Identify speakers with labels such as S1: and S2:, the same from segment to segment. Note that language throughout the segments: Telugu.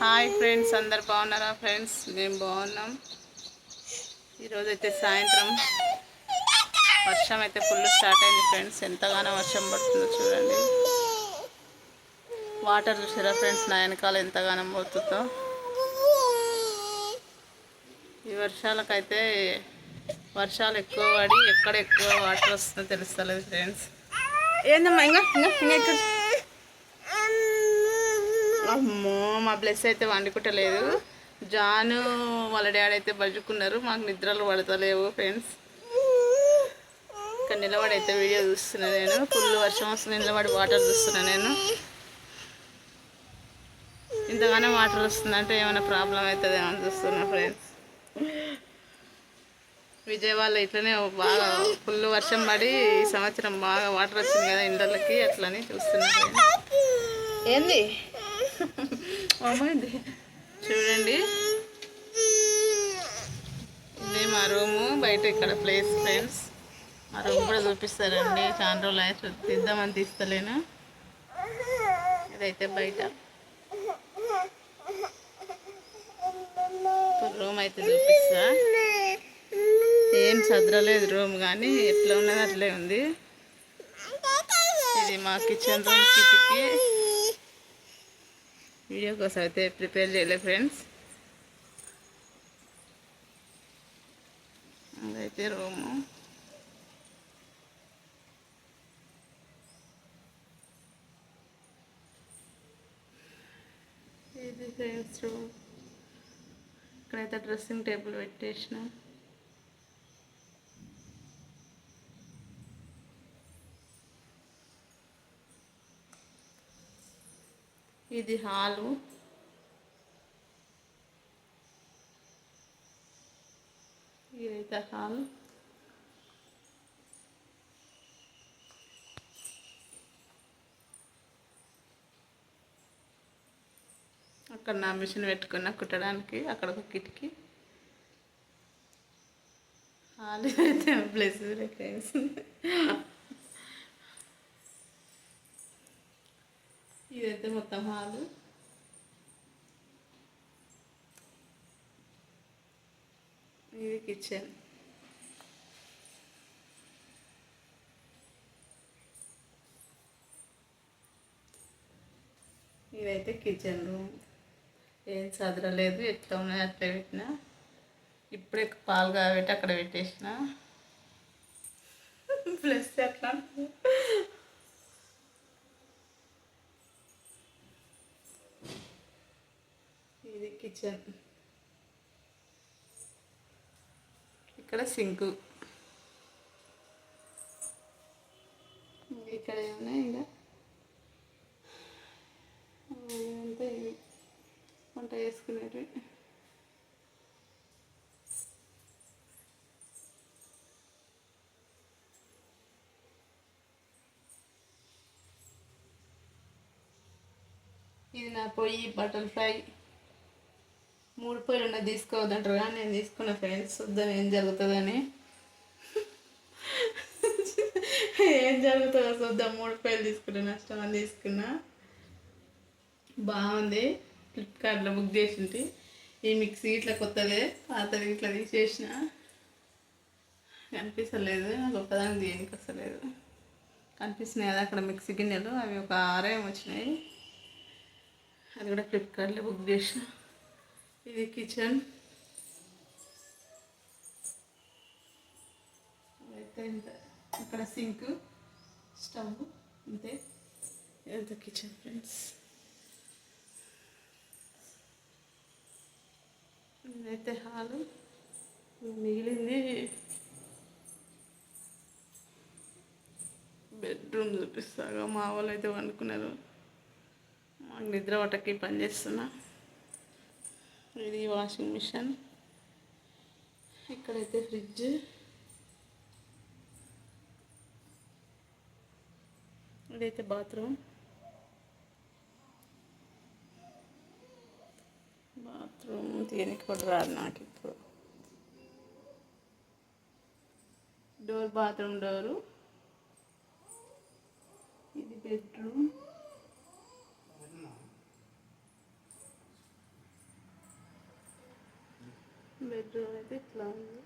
S1: హాయ్ ఫ్రెండ్స్, అందరు బాగున్నారా ఫ్రెండ్స్? మేము బాగున్నాం. ఈరోజైతే సాయంత్రం వర్షం అయితే ఫుల్ స్టార్ట్ అయింది ఫ్రెండ్స్. ఎంతగానో వర్షం పడుతుందో చూడండి. వాటర్ చూసారా ఫ్రెండ్స్, నా వెనకాల ఎంతగానో పోతుందో. ఈ వర్షాలకైతే వర్షాలు ఎక్కువ పడి ఎక్కడ ఎక్కువ వాటర్ వస్తుందో తెలుస్తలేదు ఫ్రెండ్స్. ఏందమ్మా ఇంకా ఇంకా ఇక్కడ అమ్మో, మా బ్లెస్ అయితే వండుకుంటలేదు. జాను వాళ్ళ డాడీ అయితే బజ్జుకున్నారు. మాకు నిద్రలు పడతలేవు ఫ్రెండ్స్. ఇక్కడ నిలబడి అయితే వీడియో చూస్తున్నా నేను. ఫుల్ వర్షం వస్తుంది, నిలబడి వాటర్ చూస్తున్నా నేను. ఇంతగానో వాటర్ వస్తుందంటే ఏమైనా ప్రాబ్లం అవుతుంది ఏమని చూస్తున్నా ఫ్రెండ్స్. విజయవాడలో ఇట్లనే బాగా ఫుల్ వర్షం పడి ఈ సంవత్సరం బాగా వాటర్ వచ్చింది కదా ఇండ్లకి, అట్లని చూస్తున్నా ఫ్రెండ్స్. ఏంది అమ్మాయింది చూడండి. ఇది మా రూము బయట, ఇక్కడ ప్లేస్ ఫ్రెండ్స్. మా రూమ్ కూడా చూపిస్తారండి. చాలా రోజులు అయితే తీద్దామని తీస్తలేను. ఇదైతే బయట రూమ్ అయితే చూపిస్తా. ఏం చదరలేదు రూమ్, కానీ ఎట్లా ఉన్నది అట్లే ఉంది. ఇది మా కిచెన్ రూమ్. కిటికీ వీడియో కోసం అయితే ప్రిపేర్ చేయలే ఫ్రెండ్స్. అదైతే రూము. ఇది ఫ్రెండ్స్ రూమ్. ఇక్కడైతే డ్రెస్సింగ్ టేబుల్ పెట్టేసిన. ఇది హాలు. ఇదైతే హాల్. అక్కడ నా మిషన్ పెట్టుకున్న కుట్టడానికి. అక్కడ ఒక కిటికీ. హాల్ అయితే ప్లేస్ ఫ్రెండ్స్. ఇదైతే మొత్తం హాలు. ఇది కిచెన్. ఇదైతే కిచెన్ రూమ్. ఏం చదరలేదు, ఎట్లా ఉన్నాయి అట్లా పెట్టిన. ఇప్పుడే పాలు కాబట్టి అక్కడ పెట్టేసిన. ప్లస్ అట్లా ఇది కిచెన్. ఇక్కడ సింకు. ఇక్కడ ఏమున్నాయి ఇంకా అంతా ఇవి వంట చేసుకునేవి. ఇది నా పొయ్యి. బటర్ ఫ్రై 3 పొయ్యిలు ఉన్నది తీసుకోవద్దంటారు కానీ నేను తీసుకున్న ఫ్రెండ్స్. చూద్దాం ఏం జరుగుతుందని. ఏం జరుగుతుందో చూద్దాం. 3 పొయ్యిలు తీసుకున్నా, నష్టం అని తీసుకున్నా. బాగుంది. ఫ్లిప్కార్ట్లో బుక్ చేసింది. ఈ మిక్సీ ఇట్లా కొత్తదే, పాతది ఇట్లా తీసేసిన. కనిపిస్తలేదు నాకు, ఒక్కదానికి దేనికి వస్తలేదు. కనిపిస్తున్నాయి కదా అక్కడ మిక్సీ గిన్నెలు, అవి ఒక 6 వచ్చినాయి. అది కూడా ఫ్లిప్కార్ట్లో బుక్ చేసిన. ఇది కిచెన్. అయితే ఇంత ఇక్కడ సింక్, స్టవ్, అంతే. ఇదంతా కిచెన్ ఫ్రెండ్స్. ఇదైతే హాలు. మిగిలింది బెడ్రూమ్ చూపిస్తాగా. మా వాళ్ళు అయితే వండుకున్నారు. మాకు నిద్ర పట్టకి పని చేస్తున్నా. ఇది వాషింగ్ మిషన్. ఇక్కడైతే ఫ్రిడ్జ్. ఇదైతే బాత్రూమ్. బాత్రూమ్ దీనికి కూడా రాదు నాకు ఇప్పుడు. Door, bathroom door. ఇది బెడ్రూమ్. బెడ్రూమ్ అయితే ఇట్లా ఉంది.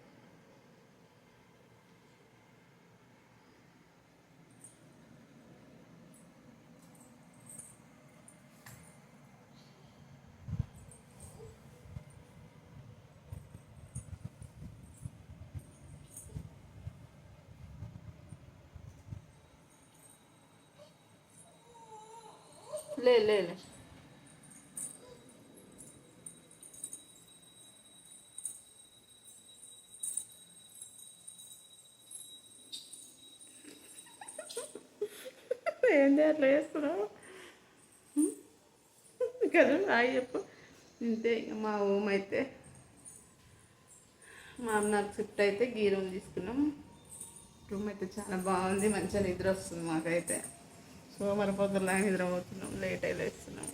S1: లే లే లే. ఏంది అట్లా చేస్తున్నావు కదా? హాయ్ చెప్పు. ఇంతే ఇక మా రూమ్ అయితే, మా నాకు షిఫ్ట్ అయితే గీ రూమ్ తీసుకున్నాం. రూమ్ అయితే చాలా బాగుంది, మంచిగా నిద్ర వస్తుంది మాకైతే. సోమరిపోతులా నిద్రపోతున్నాం, లేట్ అయి లేస్తున్నాం.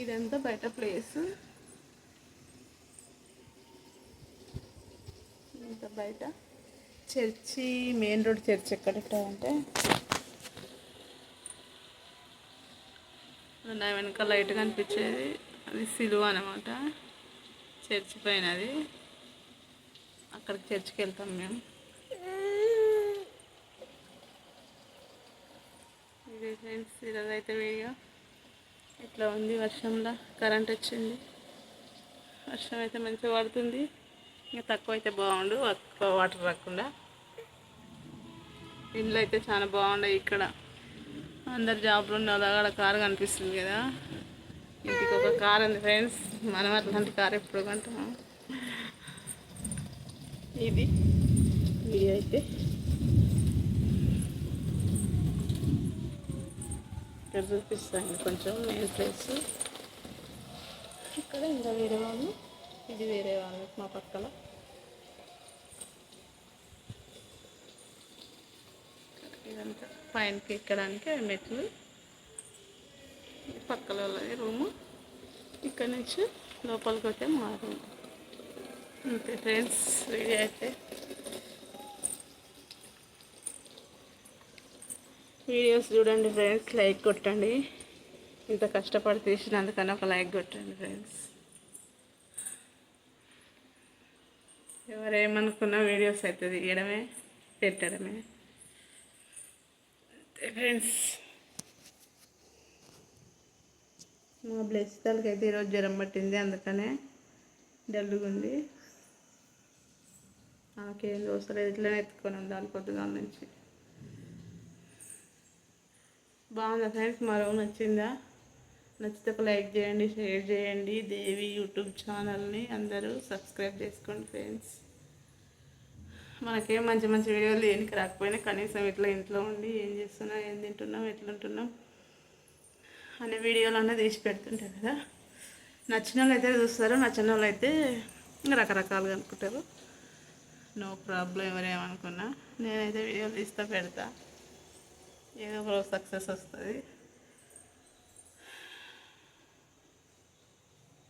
S1: ఇదంతా బయట ప్లేస్, ఇంత బయట చర్చి, మెయిన్ రోడ్ చర్చి ఎక్కడ అంటే నా వెనక లైట్ కనిపించేది అది సిలువ అనమాట, చర్చి పైన అది. అక్కడికి చర్చికి వెళ్తాం మేము. ఇది ఫ్రెండ్స్ ఈరోజు అయితే వీడియో ఇట్లా ఉంది. వర్షంలో కరెంట్ వచ్చింది, వర్షం అయితే మంచిగా పడుతుంది. ఇంకా తక్కువ అయితే బాగుండు, ఎక్కువ వాటర్ రాకుండా. ఇండ్లు అయితే చాలా బాగున్నాయి ఇక్కడ. అందరు జాబ్లు ఉన్న అక్కడ కారు కనిపిస్తుంది కదా, ఇంటికి ఒక కారు ఉంది ఫ్రెండ్స్. మనం అట్లాంటి కారు ఎప్పుడు కొంటాము. ఇది అయితే ఇక్కడ చూపిస్తాను కొంచెం మెయిన్ ప్లేస్. ఇక్కడ ఇంకా వేరే వాళ్ళు, ఇది వేరే వాళ్ళు మా పక్కల. ఇదంతా పైనకి ఎక్కడానికి మెట్లు, పక్కల వాళ్ళది రూము. ఇక్కడ నుంచి లోపలికి వస్తే మా రూమ్. అంతే ఫ్రెండ్స్ వీడియో అయితే. వీడియోస్ చూడండి ఫ్రెండ్స్, లైక్ కొట్టండి. ఇంత కష్టపడి తీసినందుకన్నా ఒక లైక్ కొట్టండి ఫ్రెండ్స్. ఎవరేమనుకున్న వీడియోస్ అయితే తీయడమే, పెట్టడమే. అంతే ఫ్రెండ్స్. మా బ్లెస్సర్కి అయితే ఈరోజు జ్వరం పట్టింది, అందుకనే డల్లుగా ఉంది. నాకేం దోసలేదు, ఇట్లనే ఎత్తుకొని ఉండాలి పొద్దుగాల నుంచి. బాగుందా ఫ్రెండ్స్? మా రూమ్ నచ్చిందా? నచ్చితే ఒక లైక్ చేయండి, షేర్ చేయండి. దేవి యూట్యూబ్ ఛానల్ని అందరూ సబ్స్క్రైబ్ చేసుకోండి ఫ్రెండ్స్. మనకేం మంచి మంచి వీడియోలు దేనికి రాకపోయినా కనీసం ఇట్లా ఇంట్లో ఉండి ఏం చేస్తున్నాం, ఏం తింటున్నాం, ఎట్లుంటున్నాం అనే వీడియోలు అన్నీ తీసి పెడుతుంటారు కదా. నచ్చిన వాళ్ళు అయితే చూస్తారు, నచ్చిన వాళ్ళు అయితే రకరకాలుగా అనుకుంటారు. నో ప్రాబ్లం, ఎవరేమనుకున్నా. నేనైతే వీడియోలు తీస్తా పెడతా, ఏదో ఒక రోజు సక్సెస్ వస్తుంది.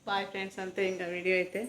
S1: బాయ్ ఫ్రెండ్స్, అంతే ఇంకా వీడియో అయితే.